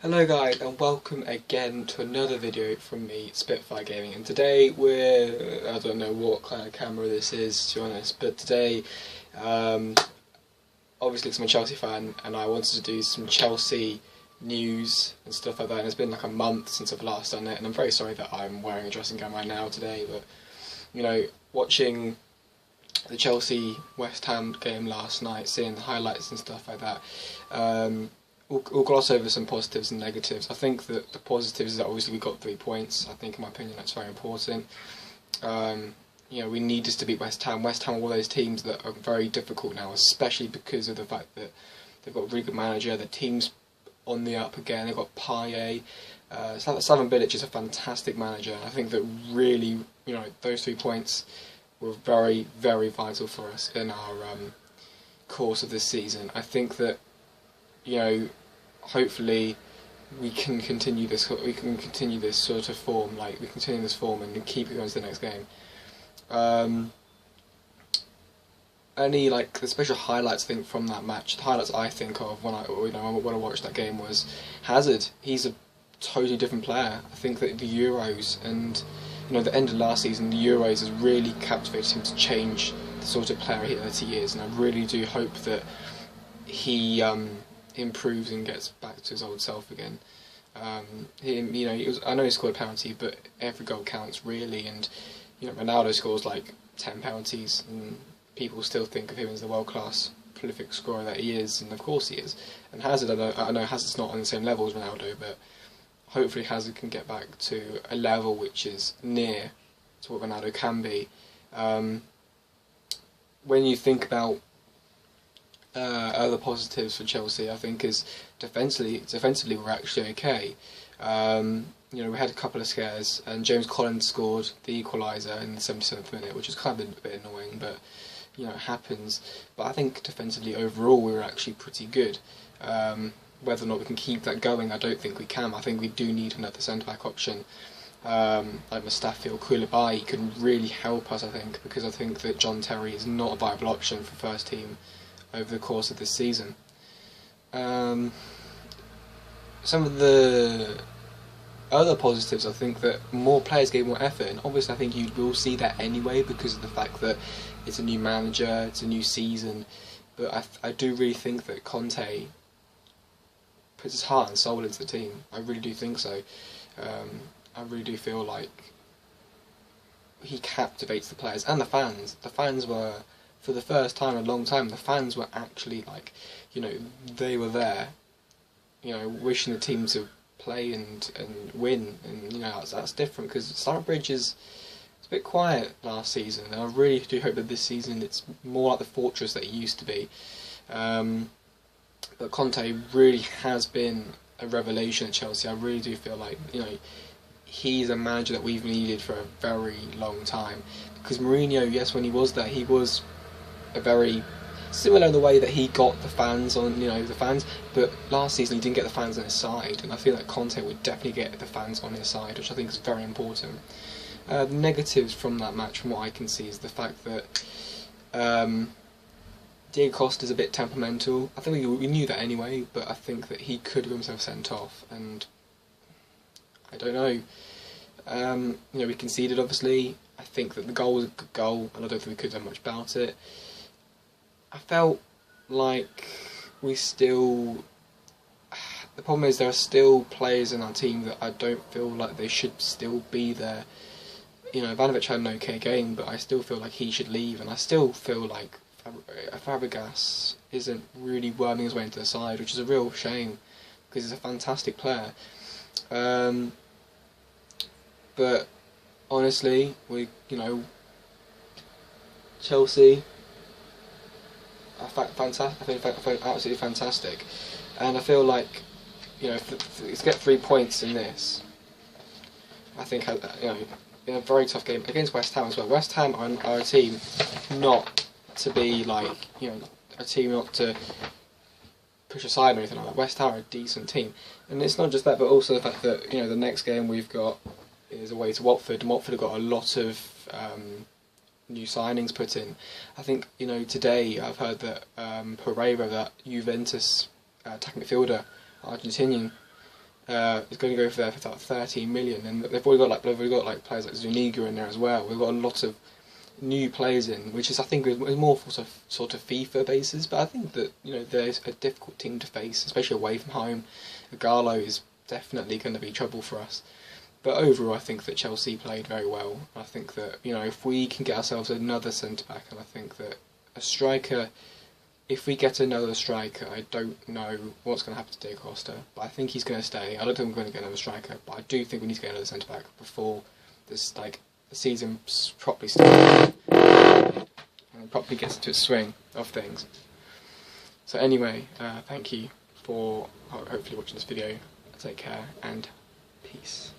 Hello guys and welcome again to another video from me, Spitfire Gaming, and today I don't know what kind of camera this is to be honest, but today obviously 'cause I'm a Chelsea fan and I wanted to do some Chelsea news and stuff like that, and it's been like a month since I've last done it, and I'm very sorry that I'm wearing a dressing gown right now today, but you know, watching the Chelsea West Ham game last night, seeing the highlights and stuff like that, we'll gloss over some positives and negatives. I think that the positives is that obviously we got 3 points. I think, in my opinion, that's very important. You know, we need us to beat West Ham. West Ham are one of those teams that are very difficult now, especially because of the fact that they've got a really good manager. The team's on the up again. They've got Payet. Slaven Bilic is a fantastic manager. I think that really, you know, those 3 points were very, very vital for us in our course of this season. I think that, you know, hopefully we can continue this. We can continue this sort of form, like we continue this form and keep it going to the next game. Any like the special highlights I think from that match, the highlights I think of when I watched that game was Hazard. He's a totally different player. I think that the Euros and the end of last season, the Euros has really captivated him to change the sort of player that he is, and I really do hope that he improves and gets back to his old self again. I know he scored a penalty, but every goal counts really, and Ronaldo scores like 10 penalties, and people still think of him as the world-class prolific scorer that he is, and of course he is. And Hazard, I know Hazard's not on the same level as Ronaldo, but hopefully Hazard can get back to a level which is near to what Ronaldo can be. When you think about other positives for Chelsea, I think is defensively we're actually okay. We had a couple of scares, and James Collins scored the equaliser in the 77th minute, which is kind of a bit annoying, but it happens. But I think defensively overall we were actually pretty good. Whether or not we can keep that going, I don't think we can. I think we do need another centre-back option. Like Mustafi or Koulibaly can really help us, I think, because I think that John Terry is not a viable option for first team over the course of this season. Some of the other positives, I think that more players gave more effort, and obviously I think you will see that anyway because of the fact that it's a new manager, it's a new season, but I do really think that Conte puts his heart and soul into the team. I really do think so. I really do feel like he captivates the players and the fans. The fans were, for the first time in a long time, the fans were actually like, they were there, wishing the team to play and win, and that's different because Stamford Bridge is a bit quiet last season, and I really do hope that this season it's more like the fortress that it used to be. But Conte really has been a revelation at Chelsea. I really do feel like he's a manager that we've needed for a very long time, because Mourinho, yes, when he was there, he was a very similar in the way that he got the fans on, the fans, but last season he didn't get the fans on his side, and I feel like Conte would definitely get the fans on his side, which I think is very important. The negatives from that match, from what I can see, is the fact that Diego Costa is a bit temperamental. I think we knew that anyway, but I think that he could have himself sent off, and I don't know. We conceded, obviously. I think that the goal was a good goal, and I don't think we could have done much about it. I felt like we still... The problem is there are still players in our team that I don't feel like they should still be there. Ivanovic had an okay game, but I still feel like he should leave, and I still feel like Fabregas isn't really worming his way into the side, which is a real shame, because he's a fantastic player. But honestly, Chelsea are fantastic. I think absolutely fantastic, and I feel like to get 3 points in this, I think in a very tough game against West Ham as well. West Ham are a team not to be like a team not to push aside or anything like that. West Ham are a decent team, and it's not just that, but also the fact that the next game we've got is away to Watford, and Watford have got a lot of new signings put in. I think today I've heard that Pereira, that Juventus attacking midfielder, Argentinian, is going to go for there for about 13 million, and they've already got like players like Zuniga in there as well. We've got a lot of new players in, which is I think is more for sort of FIFA basis. But I think that there's a difficult team to face, especially away from home. Ighalo is definitely going to be trouble for us. But overall, I think that Chelsea played very well. I think that if we can get ourselves another centre back, and I think that a striker. If we get another striker, I don't know what's going to happen to Diego Costa, but I think he's going to stay. I don't think we're going to get another striker, but I do think we need to get another centre back before this the season properly starts and properly gets into its swing of things. So anyway, thank you for hopefully watching this video. Take care and peace.